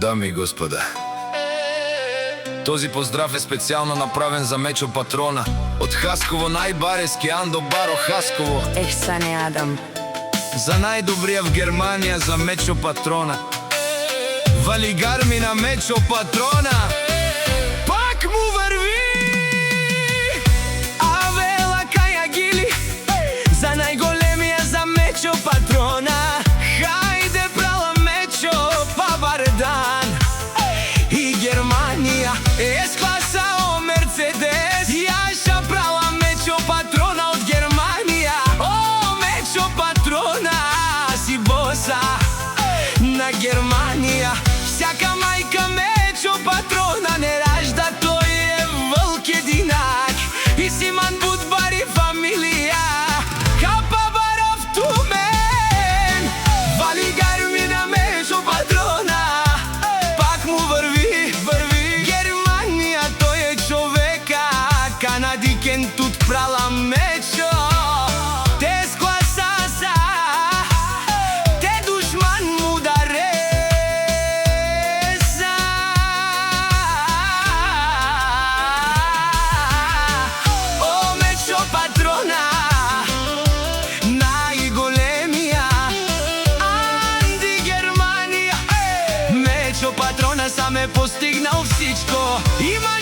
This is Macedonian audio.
Дами и господа, този поздрав е специјално направен за Мечо Патрона од Хасково, најбарески Андо Баро Хасково. Ехсане Адам. За најдобрија в Германија, за Мечо Патрона. Вали гарми на Мечо Патрона. Пак му врви. Авела каја гили. За најголемија, за Мечо Патрона. Хајде брала Мечо, па бар дан. И Германија е скласао Мерцедес. Јаша брала Мечо Патрона од Германија. О, Мечо Патрона, си боса на Германија. Всяка мајка Мечо Патрона не ражда, тој е вълк единак. И Симан Будбари фамилија, Капа Баров Тумен. Вали гарми на Мечо Патрона. Пак му врви, Германија, тој е човека. Канадикен тут прала Мечо. Те скласаса, те душман му даре. Патрона, најголемија, Анди Германија. Мечо Патрона сам е постигнал всичко. Има